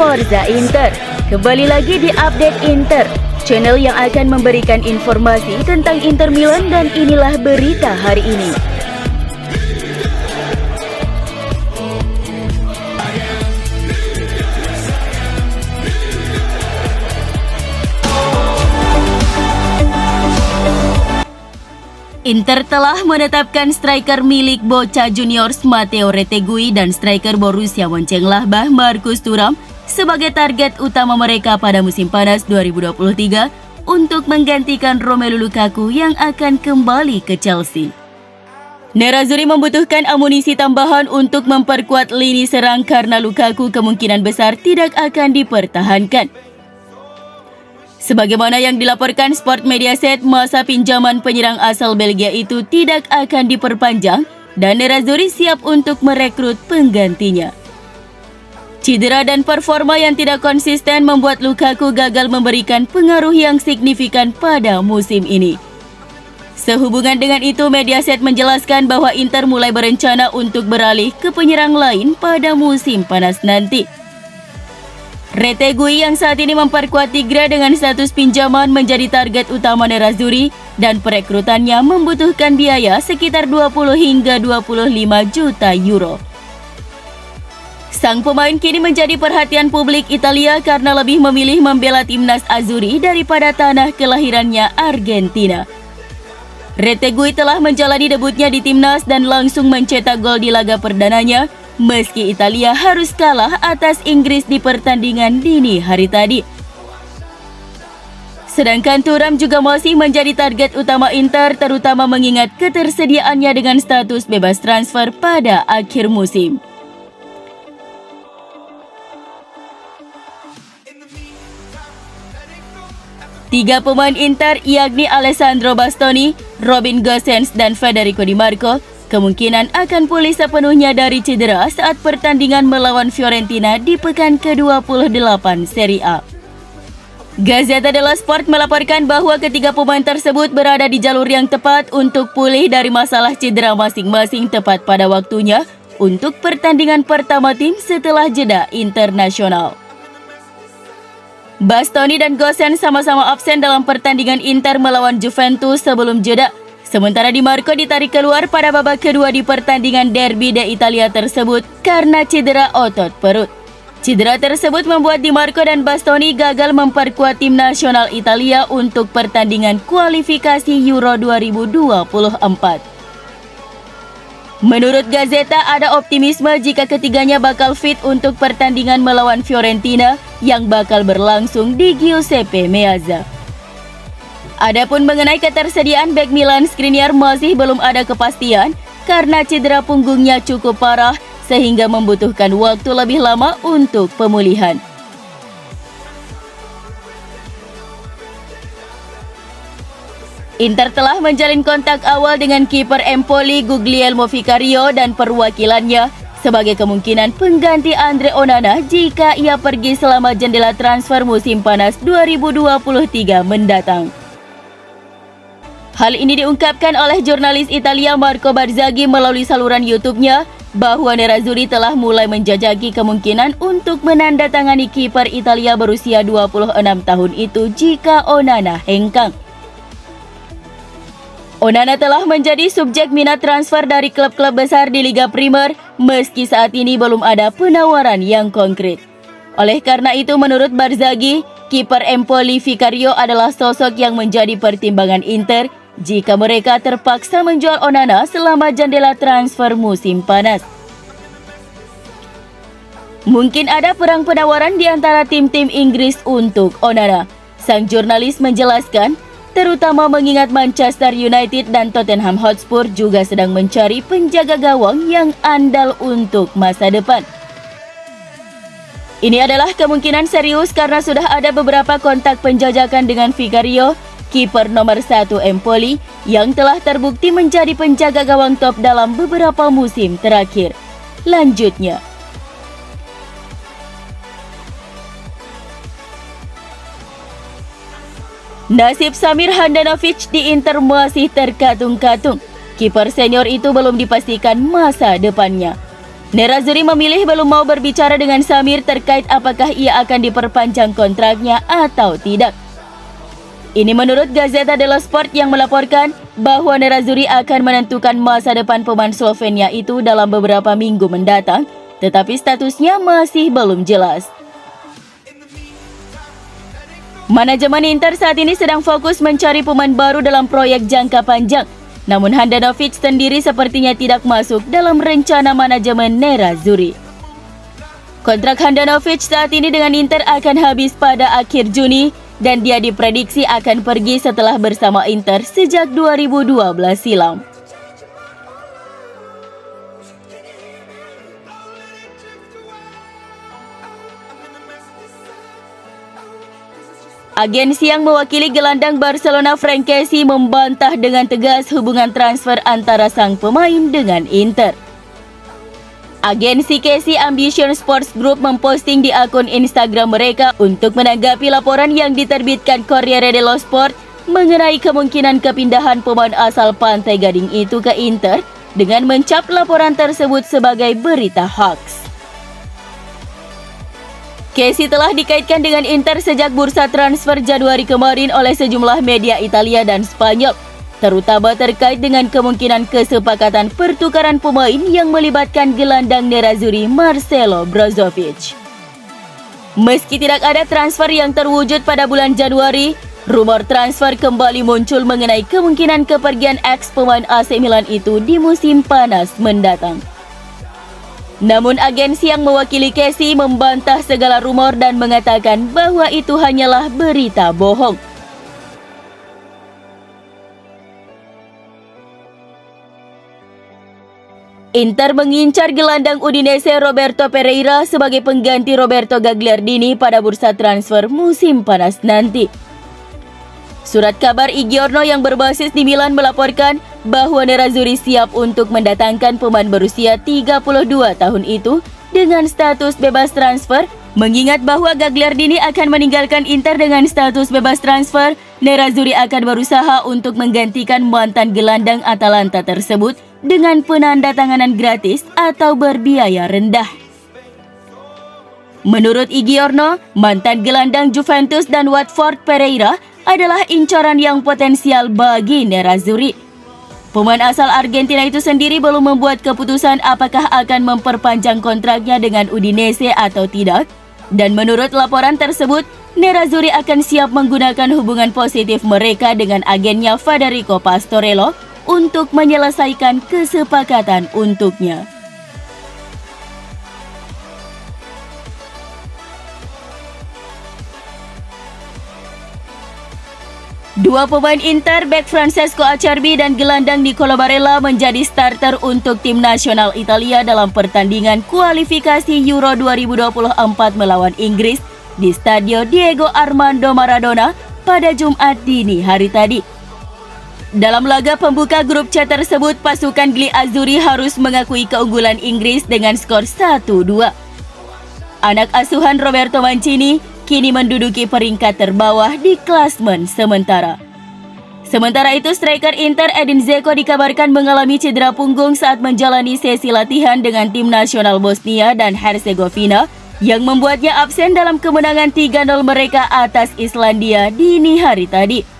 Forza Inter. Kembali lagi di Update Inter, channel yang akan memberikan informasi tentang Inter Milan, dan inilah berita hari ini. Inter telah menetapkan striker milik Boca Juniors Matteo Retegui dan striker Borussia Mönchengladbach Marcus Thuram sebagai target utama mereka pada musim panas 2023 untuk menggantikan Romelu Lukaku yang akan kembali ke Chelsea. Nerazzurri membutuhkan amunisi tambahan untuk memperkuat lini serang karena Lukaku kemungkinan besar tidak akan dipertahankan. Sebagaimana yang dilaporkan Sport Mediaset, masa pinjaman penyerang asal Belgia itu tidak akan diperpanjang dan Nerazzurri siap untuk merekrut penggantinya. Cedera dan performa yang tidak konsisten membuat Lukaku gagal memberikan pengaruh yang signifikan pada musim ini. Sehubungan dengan itu, Mediaset menjelaskan bahwa Inter mulai berencana untuk beralih ke penyerang lain pada musim panas nanti. Retegui yang saat ini memperkuat Tigre dengan status pinjaman menjadi target utama Nerazzurri dan perekrutannya membutuhkan biaya sekitar 20 hingga 25 juta euro. Sang pemain kini menjadi perhatian publik Italia karena lebih memilih membela timnas Azzurri daripada tanah kelahirannya Argentina. Retegui telah menjalani debutnya di timnas dan langsung mencetak gol di laga perdananya, meski Italia harus kalah atas Inggris di pertandingan dini hari tadi. Sedangkan Thuram juga masih menjadi target utama Inter, terutama mengingat ketersediaannya dengan status bebas transfer pada akhir musim. Tiga pemain Inter, yakni Alessandro Bastoni, Robin Gosens, dan Federico Di Marco, kemungkinan akan pulih sepenuhnya dari cedera saat pertandingan melawan Fiorentina di pekan ke-28 Serie A. Gazzetta dello Sport melaporkan bahwa ketiga pemain tersebut berada di jalur yang tepat untuk pulih dari masalah cedera masing-masing tepat pada waktunya untuk pertandingan pertama tim setelah jeda internasional. Bastoni dan Gosens sama-sama absen dalam pertandingan Inter melawan Juventus sebelum jeda. Sementara Di Marco ditarik keluar pada babak kedua di pertandingan Derby d'Italia tersebut karena cedera otot perut. Cedera tersebut membuat Di Marco dan Bastoni gagal memperkuat tim nasional Italia untuk pertandingan kualifikasi Euro 2024. Menurut Gazzetta, ada optimisme jika ketiganya bakal fit untuk pertandingan melawan Fiorentina yang bakal berlangsung di Giuseppe Meazza. Adapun mengenai ketersediaan bek Milan Skriniar masih belum ada kepastian karena cedera punggungnya cukup parah sehingga membutuhkan waktu lebih lama untuk pemulihan. Inter telah menjalin kontak awal dengan kiper Empoli Guglielmo Vicario dan perwakilannya sebagai kemungkinan pengganti Andre Onana jika ia pergi selama jendela transfer musim panas 2023 mendatang. Hal ini diungkapkan oleh jurnalis Italia Marco Barzaghi melalui saluran YouTube-nya bahwa Nerazzurri telah mulai menjajaki kemungkinan untuk menandatangani kiper Italia berusia 26 tahun itu jika Onana hengkang. Onana telah menjadi subjek minat transfer dari klub-klub besar di Liga Primer meski saat ini belum ada penawaran yang konkret. Oleh karena itu, menurut Barzaghi, kiper Empoli Vicario adalah sosok yang menjadi pertimbangan Inter jika mereka terpaksa menjual Onana selama jendela transfer musim panas. Mungkin ada perang penawaran di antara tim-tim Inggris untuk Onana. Sang jurnalis menjelaskan, terutama mengingat Manchester United dan Tottenham Hotspur juga sedang mencari penjaga gawang yang andal untuk masa depan. Ini adalah kemungkinan serius karena sudah ada beberapa kontak penjajakan dengan Vicario, kiper nomor 1 Empoli, yang telah terbukti menjadi penjaga gawang top dalam beberapa musim terakhir. Lanjutnya, nasib Samir Handanovic di Inter masih terkatung-katung. Kiper senior itu belum dipastikan masa depannya. Nerazzurri memilih belum mau berbicara dengan Samir terkait apakah ia akan diperpanjang kontraknya atau tidak. Ini menurut Gazzetta dello Sport yang melaporkan bahwa Nerazzurri akan menentukan masa depan pemain Slovenia itu dalam beberapa minggu mendatang, tetapi statusnya masih belum jelas. Manajemen Inter saat ini sedang fokus mencari pemain baru dalam proyek jangka panjang. Namun Handanovic sendiri sepertinya tidak masuk dalam rencana manajemen Nerazzurri. Kontrak Handanovic saat ini dengan Inter akan habis pada akhir Juni dan dia diprediksi akan pergi setelah bersama Inter sejak 2012 silam. Agensi yang mewakili gelandang Barcelona Frank Kessie membantah dengan tegas hubungan transfer antara sang pemain dengan Inter. Agensi Kessie Ambition Sports Group memposting di akun Instagram mereka untuk menanggapi laporan yang diterbitkan Corriere dello Sport mengenai kemungkinan kepindahan pemain asal Pantai Gading itu ke Inter dengan mencap laporan tersebut sebagai berita hoax. Kessie telah dikaitkan dengan Inter sejak bursa transfer Januari kemarin oleh sejumlah media Italia dan Spanyol, terutama terkait dengan kemungkinan kesepakatan pertukaran pemain yang melibatkan gelandang Nerazzurri Marcelo Brozovic. Meski tidak ada transfer yang terwujud pada bulan Januari, rumor transfer kembali muncul mengenai kemungkinan kepergian ex pemain AC Milan itu di musim panas mendatang. Namun agensi yang mewakili Kessie membantah segala rumor dan mengatakan bahwa itu hanyalah berita bohong. Inter mengincar gelandang Udinese Roberto Pereira sebagai pengganti Roberto Gagliardini pada bursa transfer musim panas nanti. Surat kabar I Giorno yang berbasis di Milan melaporkan bahwa Nerazzurri siap untuk mendatangkan pemain berusia 32 tahun itu dengan status bebas transfer. Mengingat bahwa Gagliardini akan meninggalkan Inter dengan status bebas transfer, Nerazzurri akan berusaha untuk menggantikan mantan gelandang Atalanta tersebut dengan penandatanganan gratis atau berbiaya rendah. Menurut I Giorno, mantan gelandang Juventus dan Watford Pereira adalah incaran yang potensial bagi Nerazzurri. Pemain asal Argentina itu sendiri belum membuat keputusan apakah akan memperpanjang kontraknya dengan Udinese atau tidak. Dan menurut laporan tersebut, Nerazzurri akan siap menggunakan hubungan positif mereka dengan agennya Federico Pastorello untuk menyelesaikan kesepakatan untuknya. Dua pemain Inter, bek Francesco Acerbi dan gelandang Nicolo Barella menjadi starter untuk tim nasional Italia dalam pertandingan kualifikasi Euro 2024 melawan Inggris di Stadio Diego Armando Maradona pada Jumat dini hari tadi. Dalam laga pembuka grup C tersebut, pasukan Gli Azzurri harus mengakui keunggulan Inggris dengan skor 1-2. Anak asuhan Roberto Mancini kini menduduki peringkat terbawah di klasmen sementara. Sementara itu, striker Inter Edin Dzeko dikabarkan mengalami cedera punggung saat menjalani sesi latihan dengan tim nasional Bosnia dan Herzegovina yang membuatnya absen dalam kemenangan 3-0 mereka atas Islandia dini hari tadi.